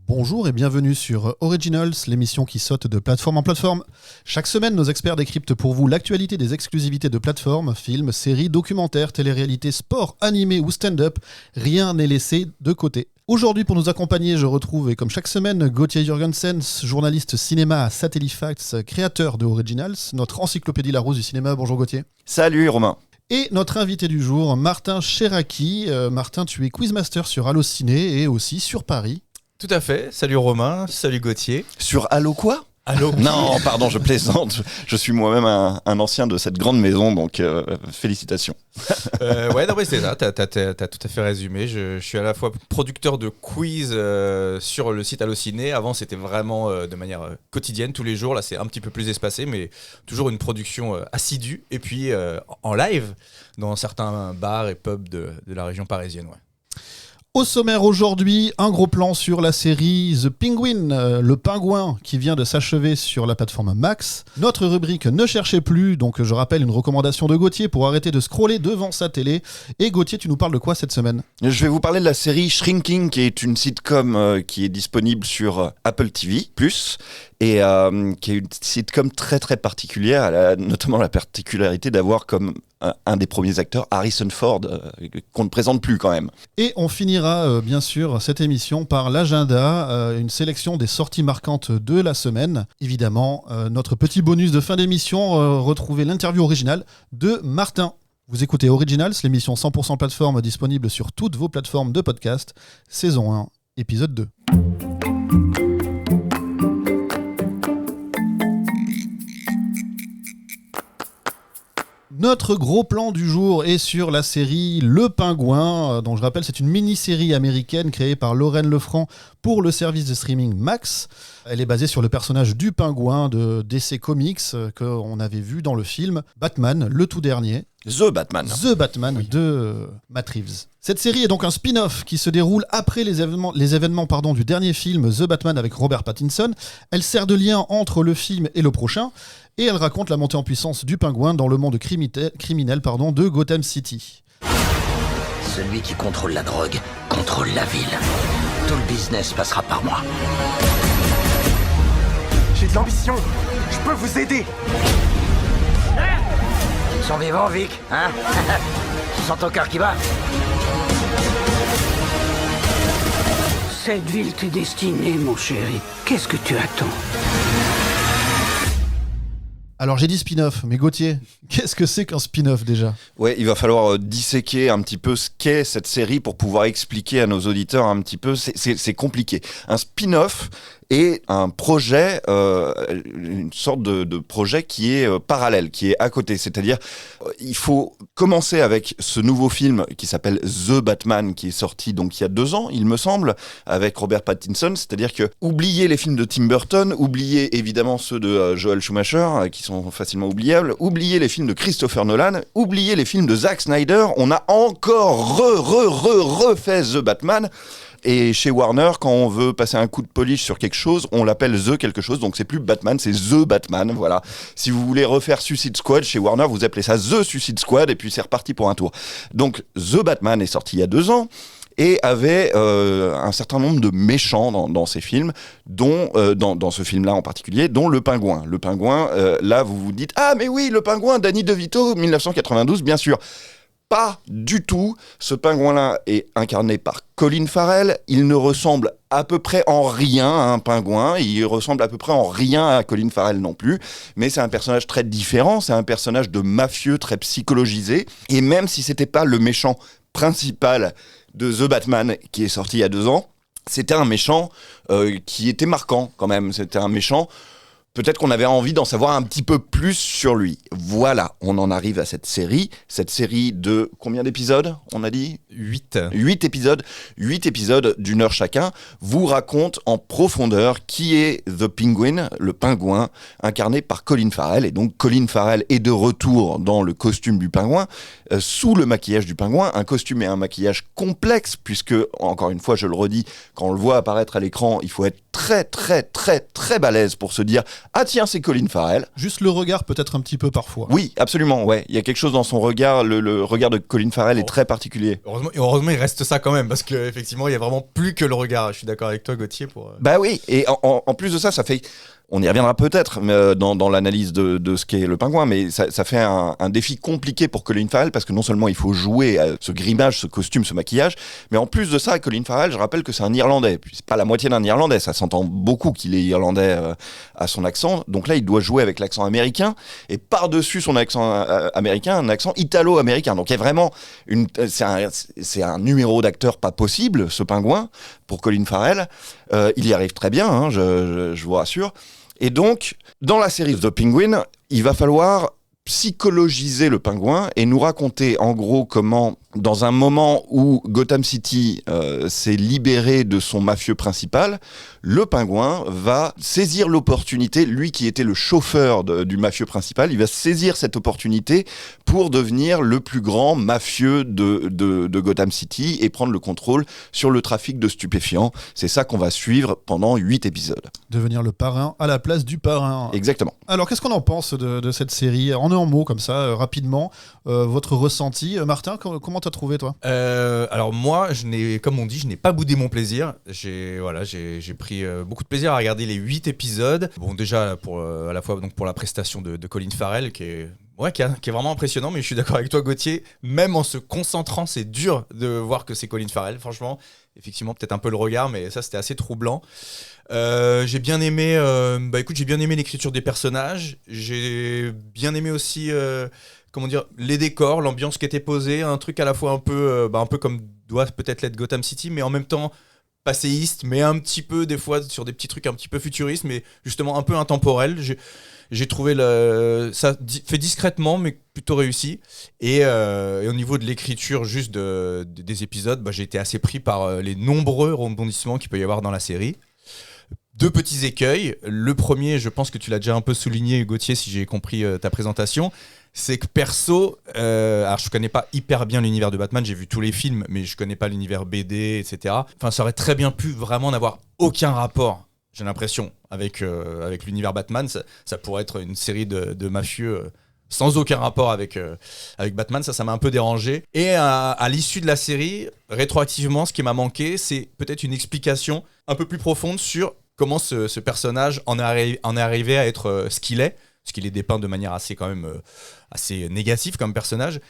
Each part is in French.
Bonjour et bienvenue sur Originals, l'émission qui saute de plateforme en plateforme. Chaque semaine, nos experts décryptent pour vous l'actualité des exclusivités de plateformes, films, séries, documentaires, télé-réalités, sport, animé ou stand-up. Rien n'est laissé de côté. Aujourd'hui, pour nous accompagner, je retrouve, et comme chaque semaine, Gauthier Jurgensen, journaliste cinéma à Satellifax, créateur de Originals, notre encyclopédie Larousse du cinéma. Bonjour Gauthier. Salut Romain. Et notre invité du jour, Martin Cheraki. Martin, tu es quizmaster sur Allociné et aussi sur Paris. Tout à fait. Salut Romain, salut Gauthier. Sur Allo quoi ? Allô. Non, pardon, je plaisante. Je suis moi-même un ancien de cette grande maison, donc félicitations. Ouais, non, mais c'est ça, t'as tout à fait résumé. Je suis à la fois producteur de quiz sur le site Allociné. Avant, c'était vraiment de manière quotidienne, tous les jours. Là, c'est un petit peu plus espacé, mais toujours une production assidue. Et puis en live, dans certains bars et pubs de la région parisienne, ouais. Au sommaire aujourd'hui, un gros plan sur la série The Penguin, le pingouin qui vient de s'achever sur la plateforme Max. Notre rubrique Ne cherchez plus, donc je rappelle une recommandation de Gauthier pour arrêter de scroller devant sa télé. Et Gauthier, tu nous parles de quoi cette semaine ? Je vais vous parler de la série Shrinking, qui est une sitcom qui est disponible sur Apple TV+, et qui est une sitcom très très particulière. Elle a notamment la particularité d'avoir comme un des premiers acteurs, Harrison Ford, qu'on ne présente plus quand même. Et on finira bien sûr cette émission par l'agenda, une sélection des sorties marquantes de la semaine. Évidemment, notre petit bonus de fin d'émission, retrouver l'interview originale de Martin. Vous écoutez Originals, l'émission 100% plateforme disponible sur toutes vos plateformes de podcast, saison 1, épisode 2. Notre gros plan du jour est sur la série Le Pingouin, dont je rappelle c'est une mini-série américaine créée par Lorraine Lefranc pour le service de streaming Max. Elle est basée sur le personnage du pingouin de DC Comics qu'on avait vu dans le film Batman, le tout dernier. The Batman oui. De Matt Reeves. Cette série est donc un spin-off qui se déroule après les événements du dernier film The Batman avec Robert Pattinson. Elle sert de lien entre le film et le prochain. Et elle raconte la montée en puissance du pingouin dans le monde criminel de Gotham City. Celui qui contrôle la drogue contrôle la ville. Tout le business passera par moi. J'ai de l'ambition. Je peux vous aider. Tu te sens vivant, Vic, hein? Tu sens ton cœur qui bat? Cette ville t'est destinée, mon chéri. Qu'est-ce que tu attends? Alors j'ai dit spin-off, mais Gauthier, qu'est-ce que c'est qu'un spin-off déjà ? Ouais, il va falloir disséquer un petit peu ce qu'est cette série pour pouvoir expliquer à nos auditeurs un petit peu, c'est compliqué. Un spin-off est un projet, une sorte de projet qui est parallèle, qui est à côté. C'est-à-dire, il faut commencer avec ce nouveau film qui s'appelle The Batman, qui est sorti donc il y a 2 ans, il me semble, avec Robert Pattinson. C'est-à-dire que oubliez les films de Tim Burton, oubliez évidemment ceux de Joel Schumacher, qui sont facilement oubliables, oubliez les films de Christopher Nolan, oubliez les films de Zack Snyder. On a encore refait The Batman. Et chez Warner, quand on veut passer un coup de polish sur quelque chose, on l'appelle The quelque chose. Donc c'est plus Batman, c'est The Batman. Voilà. Si vous voulez refaire Suicide Squad chez Warner, vous appelez ça The Suicide Squad et puis c'est reparti pour un tour. Donc The Batman est sorti il y a 2 ans. Et avait un certain nombre de méchants dans ces films, dont dans ce film-là en particulier, dont le pingouin. Le pingouin, là vous vous dites « Ah mais oui, le pingouin, Danny DeVito, 1992, bien sûr ». Pas du tout. Ce pingouin-là est incarné par Colin Farrell. Il ne ressemble à peu près en rien à un pingouin. Il ressemble à peu près en rien à Colin Farrell non plus. Mais c'est un personnage très différent. C'est un personnage de mafieux très psychologisé. Et même si c'était pas le méchant principal de The Batman qui est sorti il y a 2 ans, c'était un méchant qui était marquant quand même. C'était un méchant... Peut-être qu'on avait envie d'en savoir un petit peu plus sur lui. Voilà, on en arrive à cette série de combien d'épisodes, on a dit ? 8 épisodes. 8 épisodes d'1 heure chacun vous racontent en profondeur qui est The Penguin, le pingouin, incarné par Colin Farrell. Et donc Colin Farrell est de retour dans le costume du pingouin, sous le maquillage du pingouin, un costume et un maquillage complexe, puisque, encore une fois, je le redis, quand on le voit apparaître à l'écran, il faut être très très très très balèze pour se dire ah tiens, c'est Colin Farrell. Juste le regard peut-être un petit peu parfois. Oui, absolument, ouais. Il y a quelque chose dans son regard, le regard de Colin Farrell est très particulier. Heureusement, il reste ça quand même, parce qu'effectivement, il y a vraiment plus que le regard. Je suis d'accord avec toi, Gauthier. Bah oui, et en plus de ça, ça fait... On y reviendra peut-être dans l'analyse de ce qu'est le pingouin, mais ça fait un défi compliqué pour Colin Farrell, parce que non seulement il faut jouer à ce grimage, ce costume, ce maquillage, mais en plus de ça, Colin Farrell, je rappelle que c'est un Irlandais. Puis c'est pas la moitié d'un Irlandais, ça s'entend beaucoup qu'il est Irlandais à son accent. Donc là, il doit jouer avec l'accent américain, et par-dessus son accent américain, un accent italo-américain. Donc il y a vraiment c'est un numéro d'acteur pas possible, ce pingouin, pour Colin Farrell. Il y arrive très bien, hein, je vous rassure. Et donc, dans la série The Penguin, il va falloir psychologiser le pingouin et nous raconter en gros comment, dans un moment où Gotham City s'est libéré de son mafieux principal, le pingouin va saisir l'opportunité, lui qui était le chauffeur du mafieux principal, il va saisir cette opportunité pour devenir le plus grand mafieux de Gotham City et prendre le contrôle sur le trafic de stupéfiants. C'est ça qu'on va suivre pendant 8 épisodes. Devenir le parrain à la place du parrain. Exactement. Alors, qu'est-ce qu'on en pense de cette série ? En mots, comme ça, rapidement, votre ressenti. Martin, comment t'as trouvé, toi ? Alors moi, comme on dit, je n'ai pas boudé mon plaisir. J'ai pris beaucoup de plaisir à regarder les 8 épisodes. Bon, déjà, à la fois donc, pour la prestation de Colin Farrell, qui est vraiment impressionnant, mais je suis d'accord avec toi, Gauthier. Même en se concentrant, c'est dur de voir que c'est Colin Farrell, franchement. Effectivement, peut-être un peu le regard, mais ça, c'était assez troublant. J'ai bien aimé l'écriture des personnages. J'ai bien aimé aussi les décors, l'ambiance qui était posée, un truc à la fois un peu comme doit peut-être l'être Gotham City, mais en même temps passéiste, mais un petit peu des fois sur des petits trucs un petit peu futuristes, mais justement un peu intemporel. J'ai trouvé ça fait discrètement, mais plutôt réussi. Et au niveau de l'écriture juste des épisodes, j'ai été assez pris par les nombreux rebondissements qu'il peut y avoir dans la série. 2 petits écueils. Le premier, je pense que tu l'as déjà un peu souligné, Gauthier, si j'ai compris ta présentation, c'est que perso, alors je connais pas hyper bien l'univers de Batman, j'ai vu tous les films, mais je connais pas l'univers BD, etc. Enfin, ça aurait très bien pu vraiment n'avoir aucun rapport, j'ai l'impression, avec l'univers Batman. Ça pourrait être une série de mafieux sans aucun rapport avec Batman. Ça m'a un peu dérangé. Et à l'issue de la série, rétroactivement, ce qui m'a manqué, c'est peut-être une explication un peu plus profonde sur comment ce personnage en est arrivé à être ce qu'il est, parce qu'il est dépeint de manière assez négative comme personnage.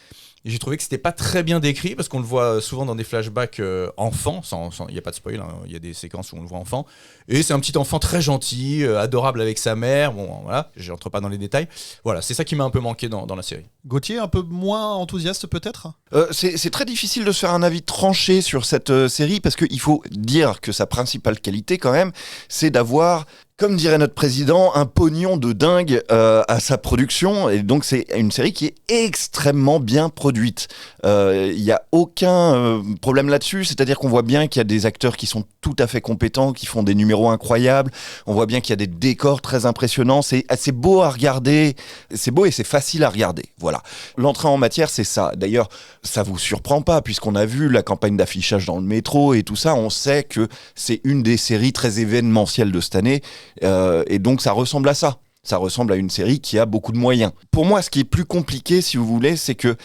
Et j'ai trouvé que c'était pas très bien décrit, parce qu'on le voit souvent dans des flashbacks enfants, il n'y a pas de spoil, hein, il y a des séquences où on le voit enfant, et c'est un petit enfant très gentil, adorable avec sa mère, bon voilà, je n'entre pas dans les détails. Voilà, c'est ça qui m'a un peu manqué dans la série. Gauthier, un peu moins enthousiaste peut-être ? C'est très difficile de se faire un avis tranché sur cette série, parce qu'il faut dire que sa principale qualité quand même, c'est d'avoir, comme dirait notre président, un pognon de dingue à sa production. Et donc c'est une série qui est extrêmement bien produite. Il n'y a aucun problème là-dessus, c'est-à-dire qu'on voit bien qu'il y a des acteurs qui sont tout à fait compétents, qui font des numéros incroyables. On voit bien qu'il y a des décors très impressionnants. C'est assez beau à regarder. C'est beau et c'est facile à regarder. Voilà. L'entrée en matière, c'est ça. D'ailleurs, ça vous surprend pas, puisqu'on a vu la campagne d'affichage dans le métro et tout ça. On sait que c'est une des séries très événementielles de cette année. Et donc ça ressemble à ça. Ça ressemble à une série qui a beaucoup de moyens. Pour moi, ce qui est plus compliqué, si vous voulez, c'est que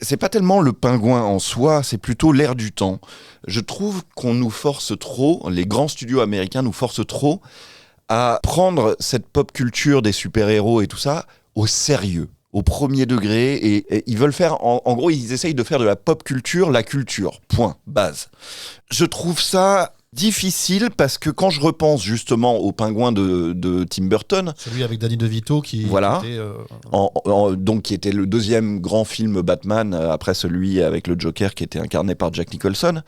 c'est pas tellement le pingouin en soi, c'est plutôt l'air du temps. Je trouve qu'on nous force trop, les grands studios américains nous forcent trop à prendre cette pop culture des super-héros et tout ça au sérieux, au premier degré, et ils veulent faire, en gros, ils essayent de faire de la pop culture la culture, point, base. Je trouve ça difficile, parce que quand je repense justement au pingouin de Tim Burton, celui avec Danny DeVito qui qui était le deuxième grand film Batman après celui avec le Joker qui était incarné par Jack Nicholson.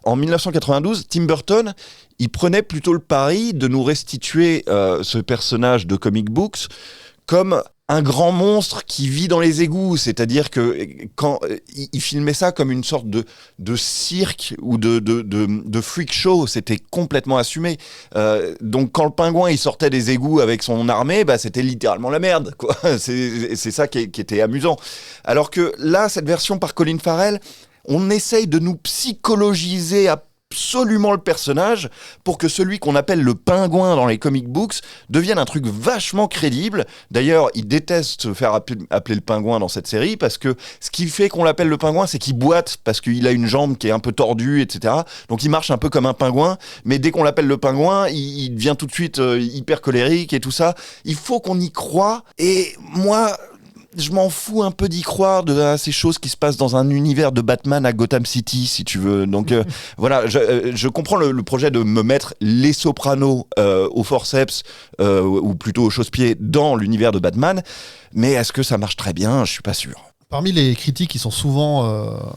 En 1992, Tim Burton, il prenait plutôt le pari de nous restituer ce personnage de comic books comme un grand monstre qui vit dans les égouts, c'est-à-dire que quand il filmait ça comme une sorte de cirque ou de freak show, c'était complètement assumé. Donc quand le pingouin il sortait des égouts avec son armée, c'était littéralement la merde, quoi. C'est ça qui était amusant. Alors que là, cette version par Colin Farrell, on essaye de nous psychologiser à absolument le personnage pour que celui qu'on appelle le pingouin dans les comic books devienne un truc vachement crédible. D'ailleurs, il déteste se faire appeler le pingouin dans cette série parce que ce qui fait qu'on l'appelle le pingouin, c'est qu'il boite parce qu'il a une jambe qui est un peu tordue, etc. Donc il marche un peu comme un pingouin, mais dès qu'on l'appelle le pingouin, il devient tout de suite hyper colérique et tout ça. Il faut qu'on y croie. Et moi, je m'en fous un peu d'y croire à ces choses qui se passent dans un univers de Batman à Gotham City, si tu veux. Donc voilà, je comprends le projet de me mettre les Sopranos au forceps ou plutôt au chausse-pied dans l'univers de Batman, mais est-ce que ça marche très bien ? Je suis pas sûr. Parmi les critiques qui sont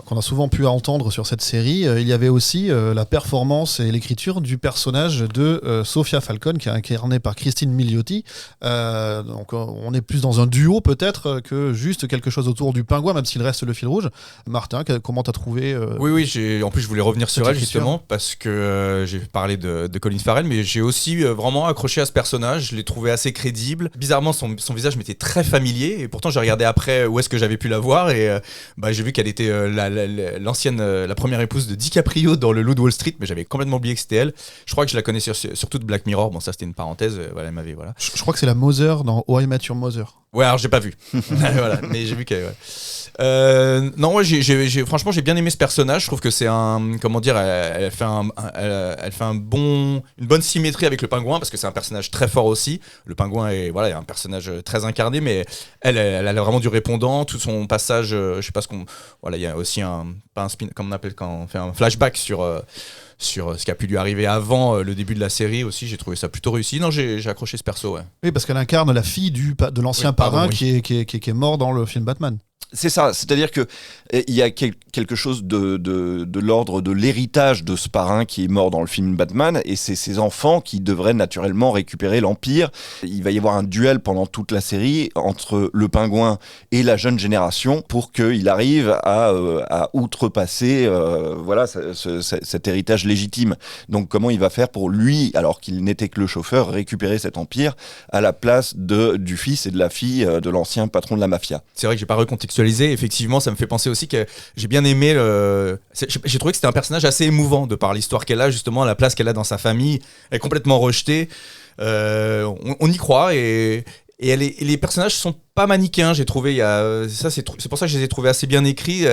qu'on a souvent pu entendre sur cette série, il y avait aussi la performance et l'écriture du personnage de Sophia Falcone, qui est incarnée par Christine Milioti. Donc on est plus dans un duo peut-être que juste quelque chose autour du pingouin, même s'il reste le fil rouge. Martin, comment t'as trouvé Oui, en plus je voulais revenir sur elle écriture. justement, parce que j'ai parlé de Colin Farrell, mais j'ai aussi vraiment accroché à ce personnage, je l'ai trouvé assez crédible. Bizarrement, son visage m'était très familier, et pourtant j'ai regardé après où est-ce que j'avais pu la voir, et j'ai vu qu'elle était la première épouse de DiCaprio dans Le Loup de Wall Street, mais j'avais complètement oublié que c'était elle. Je crois que je la connaissais surtout de Black Mirror. Bon, ça c'était une parenthèse, voilà, elle m'avait, voilà. Je crois que c'est la Mother dans How I Met Your Mother. Ouais, alors j'ai pas vu. Voilà, mais j'ai vu qu'elle. Ouais. Non, ouais, franchement, j'ai bien aimé ce personnage. Je trouve que c'est elle fait une bonne symétrie avec le pingouin, parce que c'est un personnage très fort aussi. Le pingouin est un personnage très incarné, mais elle a vraiment du répondant. Tout son passage, je sais pas il y a aussi comme on appelle quand on fait un flashback sur ce qui a pu lui arriver avant le début de la série aussi. J'ai trouvé ça plutôt réussi. Non, j'ai accroché ce perso, ouais. Oui, parce qu'elle incarne la fille de l'ancien parrain qui est mort dans le film Batman. C'est ça, c'est-à-dire que il y a quelque chose de l'ordre de l'héritage de ce parrain qui est mort dans le film Batman, et c'est ses enfants qui devraient naturellement récupérer l'Empire. Il va y avoir un duel pendant toute la série entre le pingouin et la jeune génération pour qu'il arrive à outrepasser cet héritage légitime. Donc comment il va faire pour lui, alors qu'il n'était que le chauffeur, récupérer cet Empire à la place du fils et de la fille de l'ancien patron de la mafia. C'est vrai que j'ai pas recontextualisé. Effectivement, ça me fait penser aussi que j'ai bien aimé j'ai trouvé que c'était un personnage assez émouvant de par l'histoire qu'elle a, justement, la place qu'elle a dans sa famille. Elle est complètement rejetée. On y croit, et les personnages sont pas manichéens, j'ai trouvé. C'est pour ça que je les ai trouvés assez bien écrits.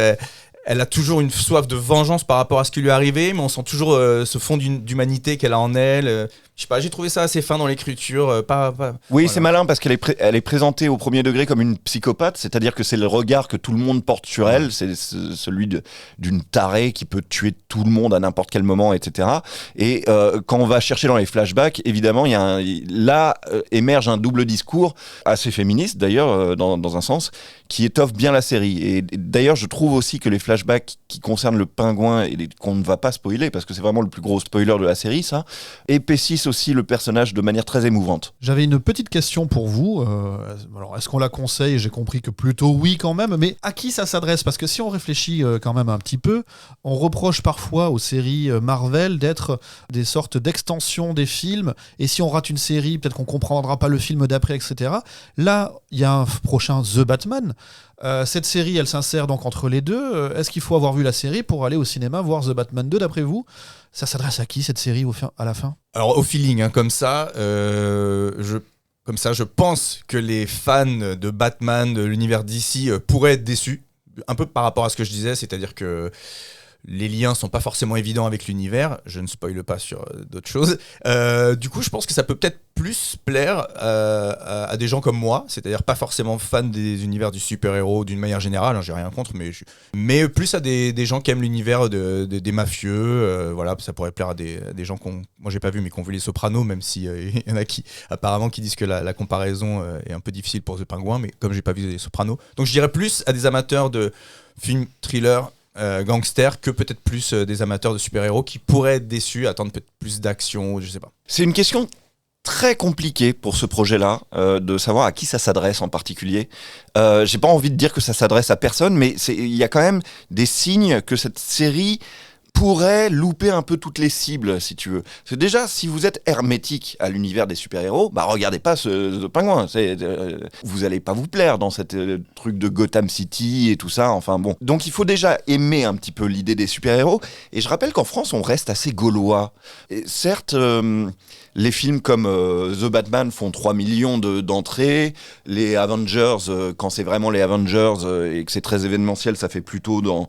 Elle a toujours une soif de vengeance par rapport à ce qui lui est arrivé, mais on sent toujours ce fond d'humanité qu'elle a en elle. Je sais pas, j'ai trouvé ça assez fin dans l'écriture. Oui, voilà. C'est malin parce qu'elle est présentée au premier degré comme une psychopathe, c'est-à-dire que c'est le regard que tout le monde porte sur elle, c'est celui d'une tarée qui peut tuer tout le monde à n'importe quel moment, etc. Et quand on va chercher dans les flashbacks, évidemment, là émerge un double discours assez féministe d'ailleurs, dans un sens, qui étoffe bien la série. Et d'ailleurs, je trouve aussi que les flashbacks qui concernent le pingouin et qu'on ne va pas spoiler, parce que c'est vraiment le plus gros spoiler de la série, ça, épaississent aussi le personnage de manière très émouvante. J'avais une petite question pour vous. Alors, est-ce qu'on la conseille ? J'ai compris que plutôt oui quand même, mais à qui ça s'adresse ? Parce que si on réfléchit quand même un petit peu, on reproche parfois aux séries Marvel d'être des sortes d'extensions des films, et si on rate une série, peut-être qu'on comprendra pas le film d'après, etc. Là, il y a un prochain The Batman. Cette série, elle s'insère donc entre les deux. Est-ce qu'il faut avoir vu la série pour aller au cinéma voir The Batman 2 d'après vous ? Ça s'adresse à qui cette série à la fin ? Alors au feeling, comme ça, je pense que les fans de Batman, de l'univers DC, pourraient être déçus. Un peu par rapport à ce que je disais, c'est-à-dire que les liens sont pas forcément évidents avec l'univers. Je ne spoile pas sur d'autres choses. Du coup, je pense que ça peut peut-être plus plaire à des gens comme moi, c'est-à-dire pas forcément fans des univers du super-héros d'une manière générale, j'ai rien contre, mais plus à des gens qui aiment l'univers des mafieux. Voilà, ça pourrait plaire à des gens moi j'ai pas vu, mais qui ont vu les Sopranos, même si y en a qui apparemment qui disent que la comparaison est un peu difficile pour The Penguin, mais comme j'ai pas vu les Sopranos, donc je dirais plus à des amateurs de films thriller, gangster, que peut-être plus des amateurs de super-héros qui pourraient être déçus, attendre peut-être plus d'action, je sais pas. C'est une question très compliquée pour ce projet-là, de savoir à qui ça s'adresse en particulier. J'ai pas envie de dire que ça s'adresse à personne, mais il y a quand même des signes que cette série pourrait louper un peu toutes les cibles, si tu veux. Parce que déjà, si vous êtes hermétique à l'univers des super-héros, regardez pas ce pingouin. Vous allez pas vous plaire dans cette truc de Gotham City et tout ça. Enfin bon. Donc il faut déjà aimer un petit peu l'idée des super-héros. Et je rappelle qu'en France, on reste assez gaulois. Et certes, les films comme The Batman font 3 millions d'entrées. Les Avengers, quand c'est vraiment les Avengers et que c'est très événementiel, ça fait plutôt dans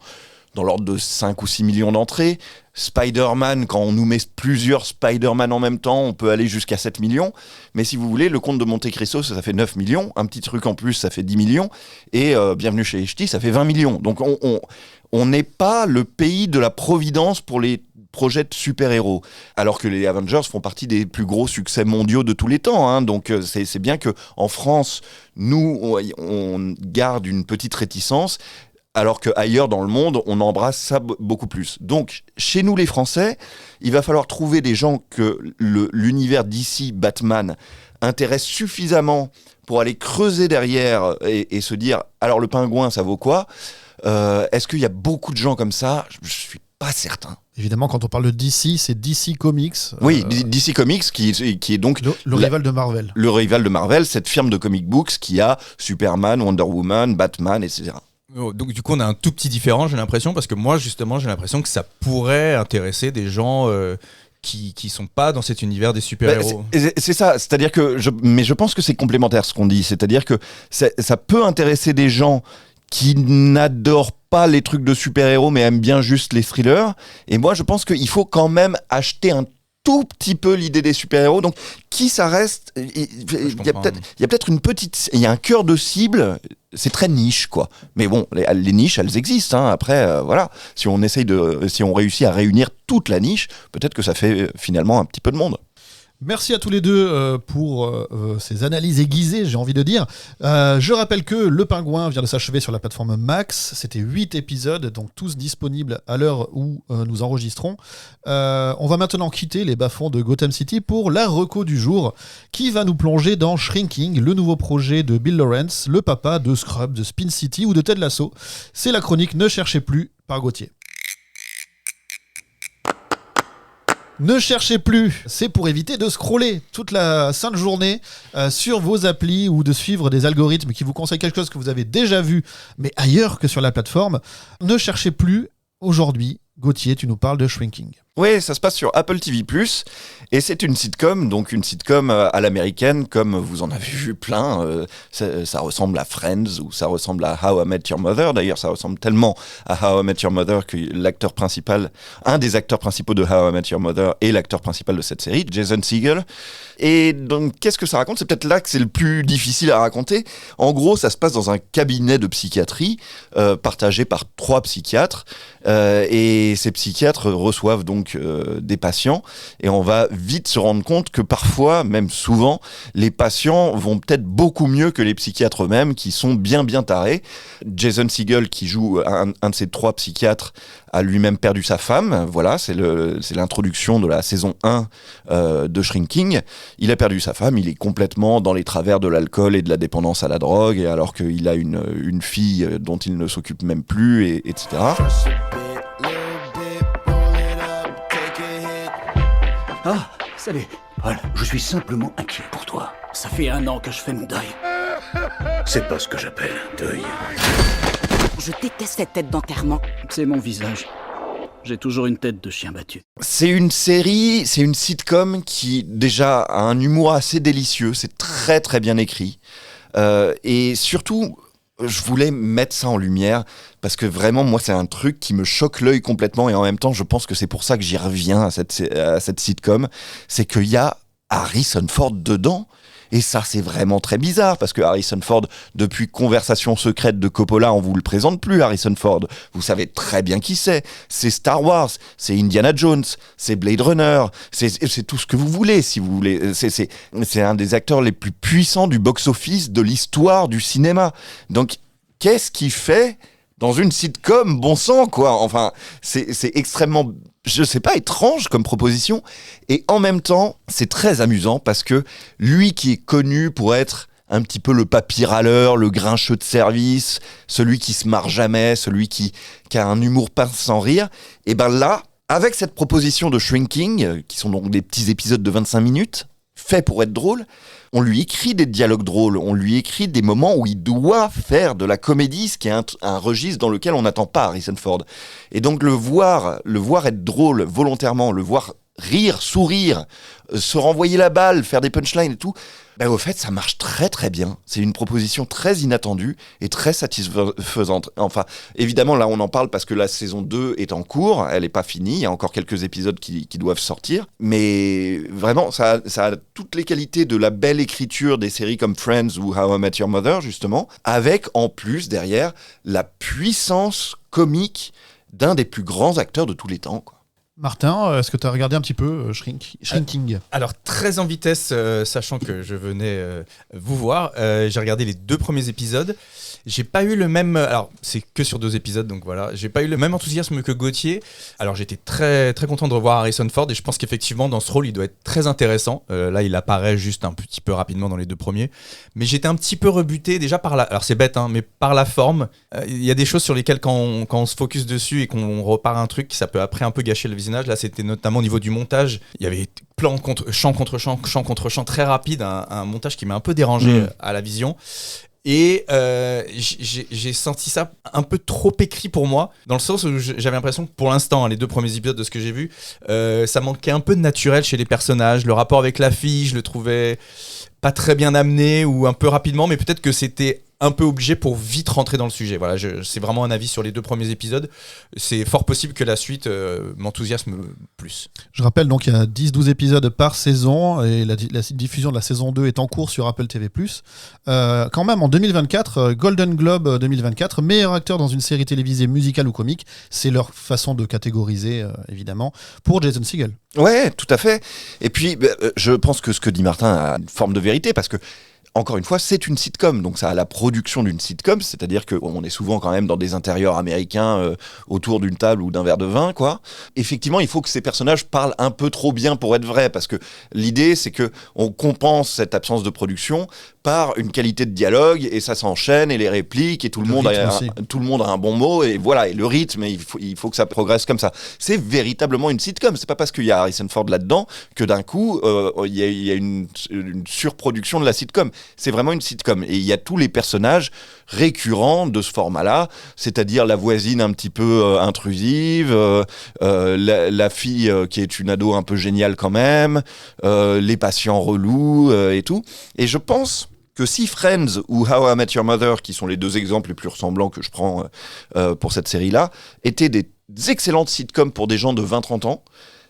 l'ordre de 5 ou 6 millions d'entrées. Spider-Man, quand on nous met plusieurs Spider-Man en même temps, on peut aller jusqu'à 7 millions. Mais si vous voulez, Le Comte de Monte Cristo, ça fait 9 millions. Un petit truc en plus, ça fait 10 millions. Et Bienvenue chez les Ch'tis, ça fait 20 millions. Donc on n'est pas le pays de la providence pour les projets de super-héros. Alors que les Avengers font partie des plus gros succès mondiaux de tous les temps. Hein. Donc c'est bien qu'en France, nous, on garde une petite réticence. Alors qu'ailleurs dans le monde, on embrasse ça beaucoup plus. Donc, chez nous les Français, il va falloir trouver des gens que l'univers DC, Batman, intéresse suffisamment pour aller creuser derrière et se dire, alors le pingouin, ça vaut quoi ? Est-ce qu'il y a beaucoup de gens comme ça ? Je suis pas certain. Évidemment, quand on parle de DC, c'est DC Comics. Oui, DC Comics qui est donc le rival de Marvel. Le rival de Marvel, cette firme de comic books qui a Superman, Wonder Woman, Batman, etc. Donc du coup on a un tout petit différent, j'ai l'impression, parce que moi justement j'ai l'impression que ça pourrait intéresser des gens qui sont pas dans cet univers des super-héros. C'est ça, c'est-à-dire que mais je pense que c'est complémentaire ce qu'on dit, c'est-à-dire que ça peut intéresser des gens qui n'adorent pas les trucs de super-héros mais aiment bien juste les thrillers, et moi je pense qu'il faut quand même acheter un tout petit peu l'idée des super-héros. Donc qui ça reste, il y a peut-être une petite, il y a un cœur de cible, c'est très niche quoi. Mais bon, les niches elles existent hein. Après voilà, si on réussit à réunir toute la niche, peut-être que ça fait finalement un petit peu de monde. Merci à tous les deux pour ces analyses aiguisées, j'ai envie de dire. Je rappelle que Le Pingouin vient de s'achever sur la plateforme Max. C'était 8 épisodes, donc tous disponibles à l'heure où nous enregistrons. On va maintenant quitter les bas-fonds de Gotham City pour la reco du jour, qui va nous plonger dans Shrinking, le nouveau projet de Bill Lawrence, le papa de Scrubs, de Spin City ou de Ted Lasso. C'est la chronique Ne cherchez plus par Gauthier. Ne cherchez plus, c'est pour éviter de scroller toute la sainte journée sur vos applis ou de suivre des algorithmes qui vous conseillent quelque chose que vous avez déjà vu, mais ailleurs que sur la plateforme. Ne cherchez plus, aujourd'hui, Gauthier, tu nous parles de Shrinking. Oui, ça se passe sur Apple TV+, et c'est une sitcom, donc une sitcom à l'américaine, comme vous en avez vu plein. Ça ressemble à Friends, ou ça ressemble à How I Met Your Mother. D'ailleurs, ça ressemble tellement à How I Met Your Mother que un des acteurs principaux de How I Met Your Mother est l'acteur principal de cette série, Jason Segel. Et donc, qu'est-ce que ça raconte ? C'est peut-être là que c'est le plus difficile à raconter. En gros, ça se passe dans un cabinet de psychiatrie partagé par 3 psychiatres. Et ces psychiatres reçoivent donc des patients. Et on va vite se rendre compte que parfois, même souvent, les patients vont peut-être beaucoup mieux que les psychiatres eux-mêmes, qui sont bien tarés. Jason Segel, qui joue un de ces 3 psychiatres, a lui-même perdu sa femme. Voilà, c'est l'introduction de la saison 1 de Shrinking. Il a perdu sa femme, il est complètement dans les travers de l'alcool et de la dépendance à la drogue, et alors qu'il a une fille dont il ne s'occupe même plus, etc. Ah, salut. Paul, je suis simplement inquiet pour toi. Ça fait 1 an que je fais mon deuil. C'est pas ce que j'appelle un deuil. Je déteste cette tête d'enterrement. C'est mon visage. J'ai toujours une tête de chien battu. C'est une sitcom qui déjà a un humour assez délicieux, c'est très très bien écrit. Et surtout, je voulais mettre ça en lumière parce que vraiment, moi, c'est un truc qui me choque l'œil complètement, et en même temps, je pense que c'est pour ça que j'y reviens à cette sitcom, c'est qu'il y a Harrison Ford dedans. Et ça, c'est vraiment très bizarre, parce que Harrison Ford, depuis Conversation secrète de Coppola, on vous le présente plus, Harrison Ford. Vous savez très bien qui c'est. C'est Star Wars, c'est Indiana Jones, c'est Blade Runner, c'est tout ce que vous voulez, si vous voulez. C'est un des acteurs les plus puissants du box-office de l'histoire du cinéma. Donc, qu'est-ce qu'il fait dans une sitcom, bon sang, quoi. Enfin, c'est extrêmement, je sais pas, étrange comme proposition. Et en même temps, c'est très amusant parce que lui qui est connu pour être un petit peu le papy râleur, le grincheux de service, celui qui se marre jamais, celui qui a un humour pince sans rire, et ben là, avec cette proposition de Shrinking, qui sont donc des petits épisodes de 25 minutes, faits pour être drôles, on lui écrit des dialogues drôles, on lui écrit des moments où il doit faire de la comédie, ce qui est un registre dans lequel on n'attend pas Harrison Ford. Et donc le voir être drôle volontairement, le voir rire, sourire, se renvoyer la balle, faire des punchlines et tout, au fait, ça marche très très bien. C'est une proposition très inattendue et très satisfaisante. Enfin, évidemment, là, on en parle parce que la saison 2 est en cours, elle n'est pas finie, il y a encore quelques épisodes qui doivent sortir, mais vraiment, ça a toutes les qualités de la belle écriture des séries comme Friends ou How I Met Your Mother, justement, avec en plus, derrière, la puissance comique d'un des plus grands acteurs de tous les temps, quoi. Martin, est-ce que tu as regardé un petit peu Shrinking? Alors, très en vitesse, sachant que je venais vous voir, j'ai regardé les 2 premiers épisodes. J'ai pas eu le même... Alors, c'est que sur 2 épisodes, donc voilà. J'ai pas eu le même enthousiasme que Gauthier. Alors, j'étais très, très content de revoir Harrison Ford et je pense qu'effectivement, dans ce rôle, il doit être très intéressant. Là, il apparaît juste un petit peu rapidement dans les 2 premiers. Mais j'étais un petit peu rebuté déjà par la... Alors, c'est bête, hein, mais par la forme. Il y a des choses sur lesquelles, quand on se focus dessus et qu'on repart un truc, ça peut après un peu gâcher le visionnage. Là, c'était notamment au niveau du montage. Il y avait plan contre champ contre champ, champ contre champ, très rapide. Un montage qui m'a un peu dérangé à la vision. Et j'ai senti ça un peu trop écrit pour moi, dans le sens où j'avais l'impression que pour l'instant, les 2 premiers épisodes de ce que j'ai vu, ça manquait un peu de naturel chez les personnages. Le rapport avec la fille, je le trouvais pas très bien amené ou un peu rapidement, mais peut-être que c'était un peu obligé pour vite rentrer dans le sujet. Voilà, c'est vraiment un avis sur les 2 premiers épisodes. C'est fort possible que la suite m'enthousiasme plus. Je rappelle donc qu'il y a 10-12 épisodes par saison et la diffusion de la saison 2 est en cours sur Apple TV+. Quand même, en 2024, Golden Globe 2024, meilleur acteur dans une série télévisée musicale ou comique, c'est leur façon de catégoriser, évidemment, pour Jason Segel. Ouais, tout à fait. Et puis, je pense que ce que dit Martin a une forme de vérité, parce que encore une fois, c'est une sitcom, donc ça a la production d'une sitcom, c'est-à-dire qu'on est souvent quand même dans des intérieurs américains autour d'une table ou d'un verre de vin, quoi. Effectivement, il faut que ces personnages parlent un peu trop bien pour être vrais, parce que l'idée, c'est que on compense cette absence de production par une qualité de dialogue, et ça s'enchaîne, et les répliques, et tout le monde a un bon mot, et voilà, et le rythme, et il faut que ça progresse comme ça. C'est véritablement une sitcom, c'est pas parce qu'il y a Harrison Ford là-dedans que d'un coup, il y a une surproduction de la sitcom. C'est vraiment une sitcom. Et il y a tous les personnages récurrents de ce format-là, c'est-à-dire la voisine un petit peu intrusive, la fille qui est une ado un peu géniale quand même, les patients relous et tout. Et je pense que si Friends ou How I Met Your Mother, qui sont les 2 exemples les plus ressemblants que je prends pour cette série-là, étaient des excellentes sitcoms pour des gens de 20-30 ans,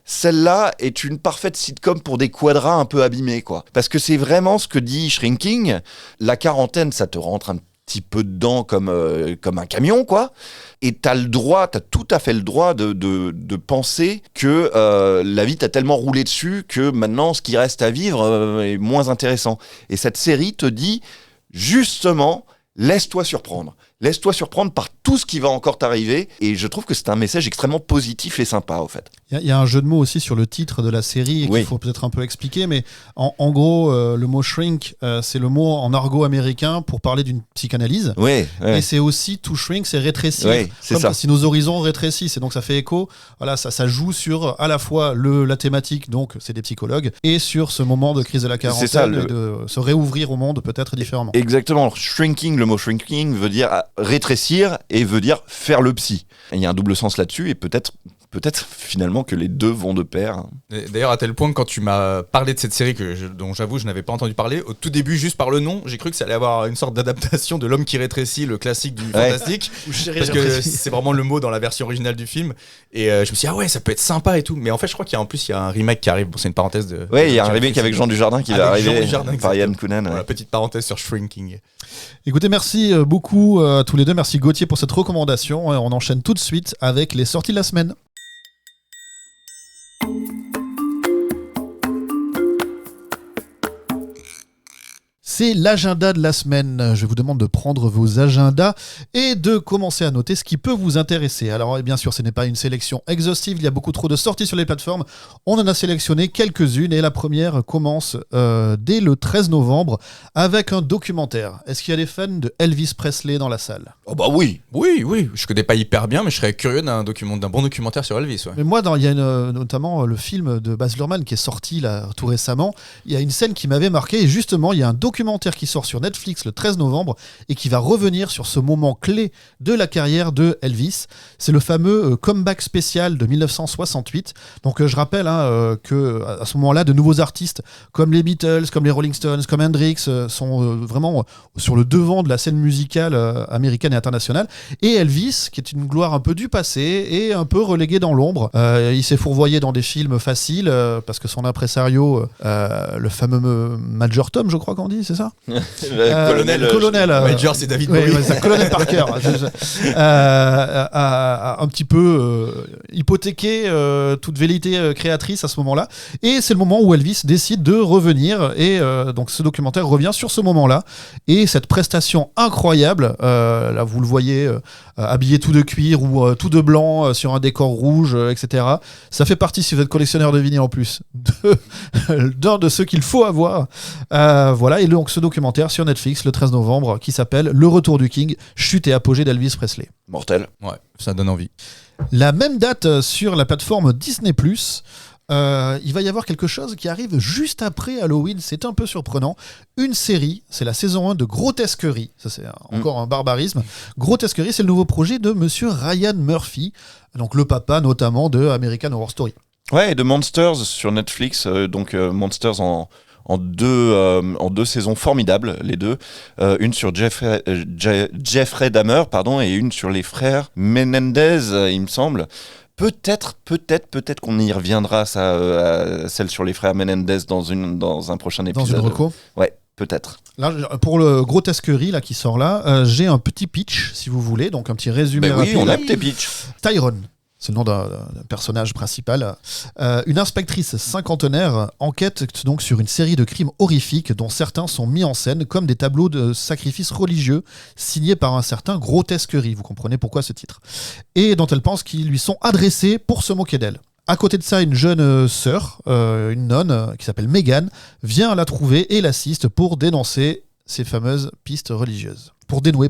celle-là est une parfaite sitcom pour des quadras un peu abîmés, quoi. Parce que c'est vraiment ce que dit Shrinking. La quarantaine, ça te rentre un petit peu dedans comme un camion, quoi. Et t'as tout à fait le droit de penser que la vie t'a tellement roulé dessus que maintenant, ce qui reste à vivre est moins intéressant. Et cette série te dit, justement, laisse-toi surprendre. Laisse-toi surprendre par tout ce qui va encore t'arriver. Et je trouve que c'est un message extrêmement positif et sympa, au fait. Il y a un jeu de mots aussi sur le titre de la série qu'il faut peut-être un peu expliquer. Mais en gros, le mot shrink, c'est le mot en argot américain pour parler d'une psychanalyse. Oui. Et c'est aussi to shrink, c'est rétrécir. Oui, c'est comme ça. Si nos horizons rétrécissent. Et donc ça fait écho. Voilà, ça joue sur à la fois la thématique, donc c'est des psychologues, et sur ce moment de crise de la quarantaine et de se réouvrir au monde peut-être différemment. Exactement. Shrinking, le mot shrinking veut dire rétrécir et veut dire faire le psy. Et il y a un double sens là-dessus et peut-être finalement que les 2 vont de pair. D'ailleurs, à tel point que quand tu m'as parlé de cette série dont j'avoue je n'avais pas entendu parler, au tout début, juste par le nom, j'ai cru que ça allait avoir une sorte d'adaptation de L'homme qui rétrécit, le classique du fantastique, parce que c'est vraiment le mot dans la version originale du film. Et je me suis dit, ah ouais, ça peut être sympa et tout. Mais en fait, je crois qu'il y a un remake qui arrive. Bon, c'est une parenthèse de... Ouais, il y a un remake avec Jean Dujardin qui va arriver par Yann Kounen. Voilà, petite parenthèse sur Shrinking. Écoutez, merci beaucoup à tous les 2. Merci Gauthier pour cette recommandation. On enchaîne tout de suite avec les sorties de la semaine. C'est l'agenda de la semaine. Je vous demande de prendre vos agendas et de commencer à noter ce qui peut vous intéresser. Alors bien sûr, ce n'est pas une sélection exhaustive, il y a beaucoup trop de sorties sur les plateformes. On en a sélectionné quelques-unes et la première commence dès le 13 novembre avec un documentaire. Est-ce qu'il y a des fans de Elvis Presley dans la salle ? Oh bah oui. Oui, je connais pas hyper bien, mais je serais curieux d'un bon documentaire sur Elvis. Ouais. Mais moi, il y a notamment le film de Baz Luhrmann qui est sorti là, tout récemment. Il y a une scène qui m'avait marqué et justement, il y a un documentaire qui sort sur Netflix le 13 novembre et qui va revenir sur ce moment clé de la carrière de Elvis. C'est le fameux comeback spécial de 1968. Donc je rappelle que à ce moment-là, de nouveaux artistes comme les Beatles, comme les Rolling Stones, comme Hendrix sont vraiment sur le devant de la scène musicale américaine et internationale. Et Elvis, qui est une gloire un peu du passé, est un peu relégué dans l'ombre. Il s'est fourvoyé dans des films faciles parce que son impresario, le fameux Major Tom, je crois qu'on dit, c'est ça ? Colonel. Major, c'est David Bowie. Oui, c'est Colonel Parker. a un petit peu hypothéqué toute velléité créatrice à ce moment-là. Et c'est le moment où Elvis décide de revenir. Et donc ce documentaire revient sur ce moment-là. Et cette prestation incroyable, là vous le voyez habillé tout de cuir ou tout de blanc sur un décor rouge, etc. Ça fait partie, si vous êtes collectionneur de vinyles en plus, d'un de ceux qu'il faut avoir. Voilà, et donc ce documentaire sur Netflix le 13 novembre qui s'appelle Le Retour du King, chute et apogée d'Elvis Presley. Mortel. Ouais, ça donne envie. La même date sur la plateforme Disney+, il va y avoir quelque chose qui arrive juste après Halloween, c'est un peu surprenant. Une série, c'est la saison 1 de Grotesquerie, ça c'est encore un barbarisme. Grotesquerie, c'est le nouveau projet de monsieur Ryan Murphy, donc le papa notamment de American Horror Story. Ouais, et de Monsters sur Netflix, Monsters en deux saisons formidables, les deux. Une sur Jeffrey Dahmer, et une sur les frères Menendez, il me semble. Peut-être qu'on y reviendra, à celle sur les frères Menendez dans un prochain épisode. Dans une reco ? Ouais, peut-être. Là, pour le Grotesquerie là, qui sort là, j'ai un petit pitch, si vous voulez, donc un petit résumé rapide. Oui, on a tes pitchs. Tyrone, c'est le nom d'un personnage principal. Une inspectrice cinquantenaire enquête donc sur une série de crimes horrifiques dont certains sont mis en scène comme des tableaux de sacrifices religieux signés par un certain Grotesquerie. Vous comprenez pourquoi ce titre. Et dont elle pense qu'ils lui sont adressés pour se moquer d'elle. À côté de ça, une jeune sœur, une nonne qui s'appelle Megan, vient la trouver et l'assiste pour dénoncer ces fameuses pistes religieuses. Pour dénouer,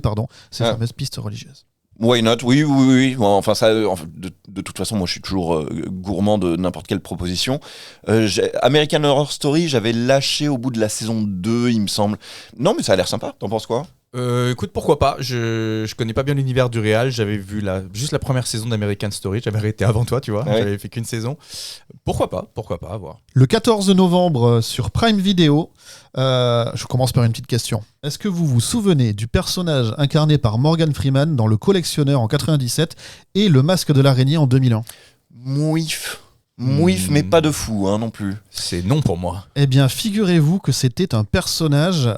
ces fameuses pistes religieuses. Why not ? Oui. Enfin, ça, de toute façon, moi, je suis toujours gourmand de n'importe quelle proposition. American Horror Story, j'avais lâché au bout de la saison 2, il me semble. Non, mais ça a l'air sympa. T'en penses quoi ? Écoute, pourquoi pas. Je connais pas bien l'univers du réal. J'avais vu juste la première saison d'American Story. J'avais arrêté avant toi, tu vois. Ouais. J'avais fait qu'une saison. Pourquoi pas, à voir. Le 14 novembre sur Prime Video, je commence par une petite question. Est-ce que vous vous souvenez du personnage incarné par Morgan Freeman dans Le Collectionneur en 97 et Le Masque de l'araignée en 2001 ? Mouif, mais pas de fou non plus. C'est non pour moi. Eh bien, figurez-vous que c'était un personnage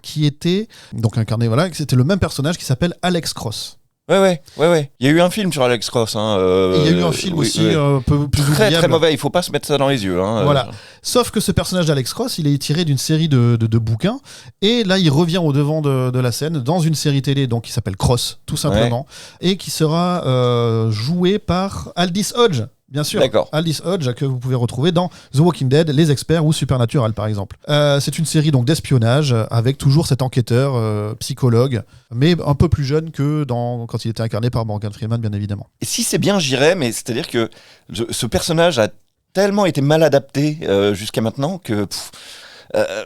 qui était donc incarné, c'était le même personnage qui s'appelle Alex Cross. Ouais. Il y a eu un film sur Alex Cross. Il y a eu un film aussi un peu plus très oubliable. Très mauvais, il faut pas se mettre ça dans les yeux. Voilà. Sauf que ce personnage d'Alex Cross, il est tiré d'une série de bouquins, et là il revient au devant de la scène dans une série télé donc, qui s'appelle Cross, tout simplement, et qui sera joué par Aldis Hodge. Bien sûr, Aldis Hodge que vous pouvez retrouver dans The Walking Dead, Les Experts ou Supernatural par exemple. C'est une série donc d'espionnage avec toujours cet enquêteur psychologue, mais un peu plus jeune que quand il était incarné par Morgan Freeman, bien évidemment. Et si c'est bien, j'irais, mais c'est-à-dire que ce personnage a tellement été mal adapté jusqu'à maintenant que...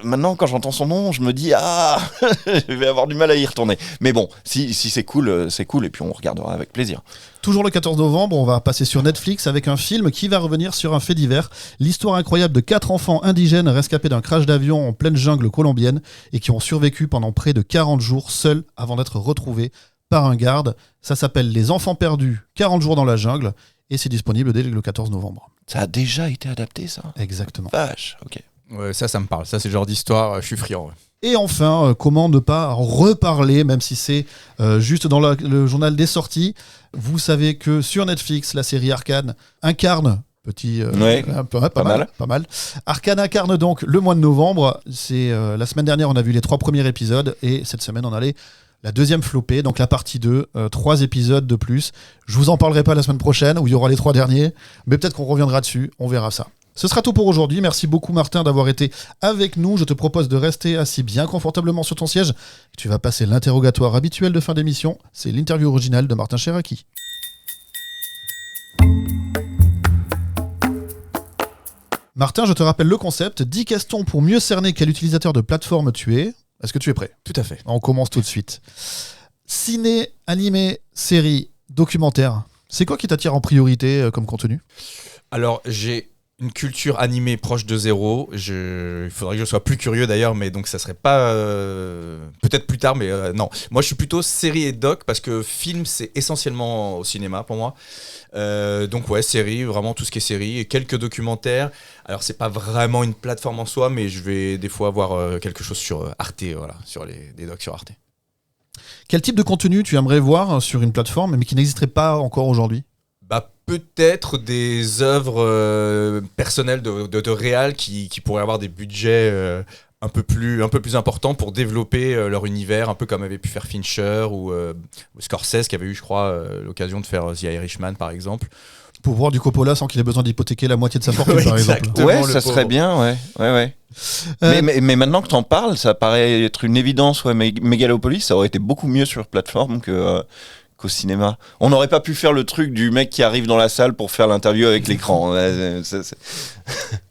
maintenant, quand j'entends son nom, je me dis je vais avoir du mal à y retourner. Mais bon, si c'est cool, et puis on regardera avec plaisir. Toujours le 14 novembre, on va passer sur Netflix avec un film qui va revenir sur un fait divers. L'histoire incroyable de 4 enfants indigènes rescapés d'un crash d'avion en pleine jungle colombienne et qui ont survécu pendant près de 40 jours seuls avant d'être retrouvés par un garde. Ça s'appelle Les Enfants Perdus, 40 jours dans la jungle, et c'est disponible dès le 14 novembre. Ça a déjà été adapté, ça ? Exactement. Vache, ok. Ouais, ça me parle. Ça, c'est le genre d'histoire, je suis friand. Ouais. Et enfin, comment ne pas reparler, même si c'est juste dans le journal des sorties. Vous savez que sur Netflix, la série Arcane incarne Petit, Ouais, pas mal, pas mal. Arcane incarne donc le mois de novembre. C'est la semaine dernière, on a vu les 3 premiers épisodes et cette semaine, on allait la deuxième flopée, donc la partie 2, 3 épisodes de plus. Je vous en parlerai pas la semaine prochaine où il y aura les 3 derniers, mais peut-être qu'on reviendra dessus, on verra ça. Ce sera tout pour aujourd'hui. Merci beaucoup Martin d'avoir été avec nous. Je te propose de rester assis bien confortablement sur ton siège. Tu vas passer l'interrogatoire habituel de fin d'émission. C'est l'interview originale de Martin Cheraki. Martin, je te rappelle le concept. 10 questions pour mieux cerner quel utilisateur de plateforme tu es. Est-ce que tu es prêt ? Tout à fait. On commence tout de suite. Ciné, animé, série, documentaire. C'est quoi qui t'attire en priorité comme contenu ? Alors, j'ai une culture animée proche de zéro. Il faudrait que je sois plus curieux d'ailleurs, mais donc ça serait pas... peut-être plus tard, mais non. Moi, je suis plutôt série et doc, parce que film, c'est essentiellement au cinéma pour moi. Donc ouais, série, vraiment tout ce qui est série, et quelques documentaires. Alors, c'est pas vraiment une plateforme en soi, mais je vais des fois voir quelque chose sur Arte, voilà, sur des docs sur Arte. Quel type de contenu tu aimerais voir sur une plateforme, mais qui n'existerait pas encore aujourd'hui ? Bah, peut-être des œuvres personnelles de réal qui pourraient avoir des budgets un peu plus importants pour développer leur univers, un peu comme avait pu faire Fincher ou Scorsese, qui avait eu, je crois, l'occasion de faire The Irishman, par exemple. Pour voir du Coppola sans qu'il ait besoin d'hypothéquer la moitié de sa fortune, Oui, par exemple. exactement. Ouais, le ça pauvre. serait bien, ouais. Mais maintenant que t'en parles, ça paraît être une évidence. Ouais, mais Megalopolis, ça aurait été beaucoup mieux sur plateforme qu'au cinéma. On n'aurait pas pu faire le truc du mec qui arrive dans la salle pour faire l'interview avec l'écran.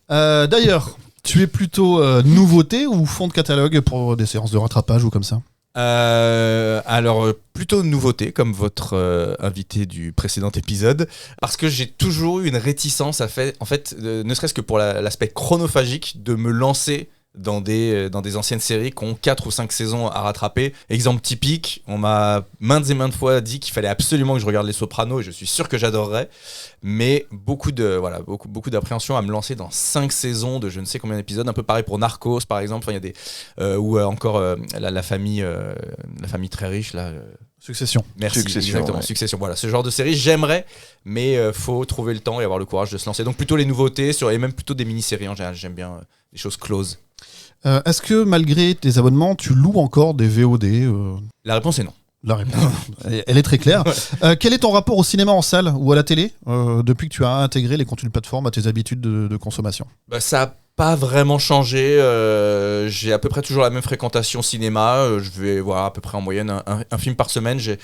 D'ailleurs, tu es plutôt nouveauté ou fond de catalogue pour des séances de rattrapage ou comme ça ? Alors, plutôt nouveauté, comme votre invité du précédent épisode, parce que j'ai toujours eu une réticence en fait, ne serait-ce que pour l'aspect chronophagique, de me lancer dans des anciennes séries qui ont 4 ou 5 saisons à rattraper. Exemple typique, on m'a maintes et maintes fois dit qu'il fallait absolument que je regarde Les Sopranos, et je suis sûr que j'adorerais, mais beaucoup d'appréhension à me lancer dans 5 saisons de je ne sais combien d'épisodes, un peu pareil pour Narcos par exemple. Enfin, il y a des ou encore la famille très riche là. Succession. Merci. Succession, Exactement, ouais. Succession. Voilà, ce genre de série, j'aimerais, mais faut trouver le temps et avoir le courage de se lancer. Donc plutôt les nouveautés et même plutôt des mini-séries en général. J'aime bien les choses closes. Est-ce que malgré tes abonnements, tu loues encore des VOD La réponse est non. La réponse, elle est très claire. Quel est ton rapport au cinéma en salle ou à la télé depuis que tu as intégré les contenus de plateforme à tes habitudes de consommation ? Bah, ça n'a pas vraiment changé. J'ai à peu près toujours la même fréquentation cinéma. Je vais voir à peu près en moyenne un film par semaine. J'ai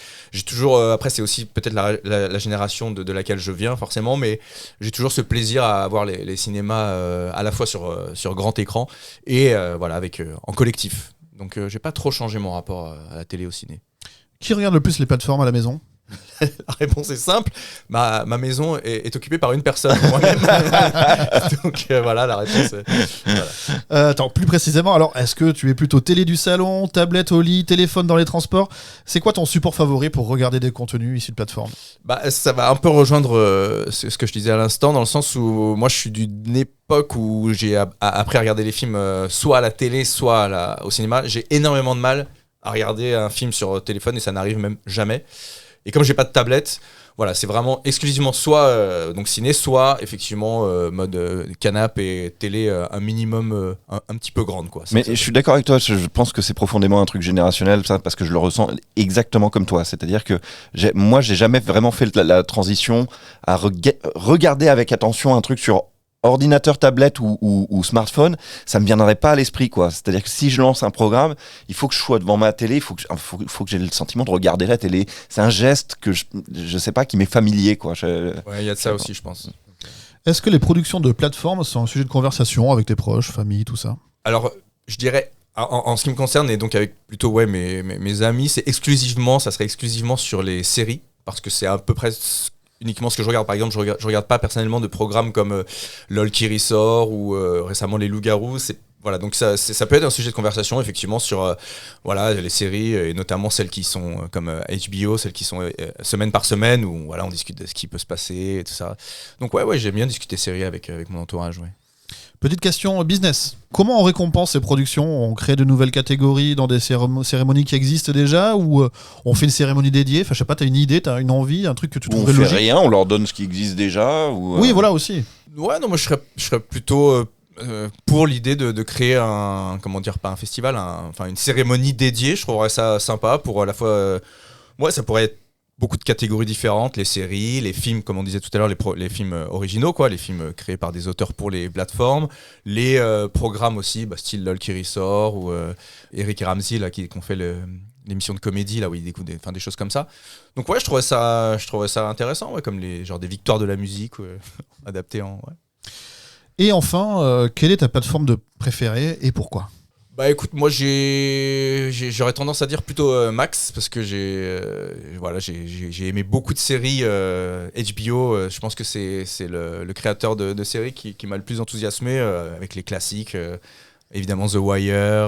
toujours, après c'est aussi peut-être la génération de laquelle je viens forcément, mais j'ai toujours ce plaisir à voir les cinémas à la fois sur grand écran et voilà, en collectif. Donc j'ai pas trop changé mon rapport à la télé, au ciné. Qui regarde le plus les plateformes à la maison ? La réponse est simple. Ma maison est occupée par une personne, moi-même. Donc voilà, la réponse. Voilà. Attends, plus précisément, alors est-ce que tu es plutôt télé du salon, tablette au lit, téléphone dans les transports ? C'est quoi ton support favori pour regarder des contenus issus de plateformes ? Bah, ça va un peu rejoindre ce que je disais à l'instant, dans le sens où moi je suis d'une époque où j'ai appris à regarder les films soit à la télé, soit au cinéma. J'ai énormément de mal à regarder un film sur téléphone et ça n'arrive même jamais. Et comme j'ai pas de tablette, voilà, c'est vraiment exclusivement soit donc ciné, soit effectivement mode canapé et télé un minimum un petit peu grande, quoi. Mais je suis d'accord avec toi, je pense que c'est profondément un truc générationnel, ça, parce que je le ressens exactement comme toi. C'est-à-dire que moi, j'ai jamais vraiment fait la transition à regarder avec attention un truc sur ordinateur, tablette ou smartphone, ça me viendrait pas à l'esprit, quoi. C'est-à-dire que si je lance un programme, il faut que je sois devant ma télé, il faut que j'ai le sentiment de regarder la télé. C'est un geste que je sais pas, qui m'est familier, quoi. Ouais, il y a de ça aussi, je pense. Est-ce que les productions de plateformes sont un sujet de conversation avec tes proches, famille, tout ça ? Alors, je dirais, en ce qui me concerne, et donc avec plutôt mes amis, ça serait exclusivement sur les séries, parce que c'est à peu près uniquement ce que je regarde. Par exemple, je regarde pas personnellement de programmes comme LOL qui ressort ou récemment Les Loups-Garous. Voilà, donc ça peut être un sujet de conversation effectivement sur voilà, les séries, et notamment celles qui sont comme HBO, celles qui sont semaine par semaine, où voilà, on discute de ce qui peut se passer et tout ça. Donc ouais, j'aime bien discuter séries avec mon entourage. Ouais. Petite question business. Comment on récompense ces productions ? On crée de nouvelles catégories dans des cérémonies qui existent déjà ou on fait une cérémonie dédiée ? Enfin, je sais pas, t'as une idée, t'as une envie, un truc que tu Ou on trouverais fait logique ? rien, on leur donne ce qui existe déjà. Ou, Oui, voilà aussi. Ouais, non, moi je serais plutôt pour l'idée de créer pas un festival, enfin une cérémonie dédiée. Je trouverais ça sympa pour à la fois. Ouais, ça pourrait être beaucoup de catégories différentes, les séries, les films, comme on disait tout à l'heure, les films originaux, quoi, les films créés par des auteurs pour les plateformes, les programmes aussi, style LOL qui ressort, ou Eric et Ramsey là, qui ont fait l'émission de comédie, là où ils découvrent des choses comme ça. Donc ouais, je trouvais ça intéressant, ouais, comme genre des victoires de la musique adaptées en... Ouais. Et enfin, quelle est ta plateforme de préférée et pourquoi ? Bah écoute, moi j'aurais tendance à dire plutôt Max, parce que j'ai aimé beaucoup de séries HBO. Je pense que c'est le créateur de séries qui m'a le plus enthousiasmé, avec les classiques, évidemment The Wire.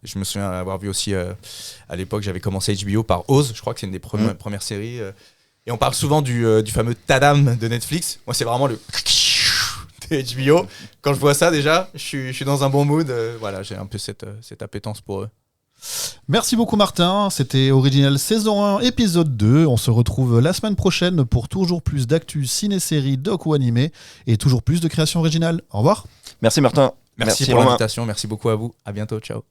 Je me souviens avoir vu aussi à l'époque, j'avais commencé HBO par Oz, je crois que c'est une des premières séries. Et on parle souvent du fameux Tadam de Netflix. Moi c'est vraiment le HBO. Quand je vois ça déjà, je suis dans un bon mood. Voilà, j'ai un peu cette appétence pour eux. Merci beaucoup Martin, c'était Original saison 1, épisode 2. On se retrouve la semaine prochaine pour toujours plus d'actu, ciné-série, doc ou animé et toujours plus de créations originales. Au revoir. Merci Martin. Merci pour Romain. l'invitation, merci beaucoup à vous. À bientôt, ciao.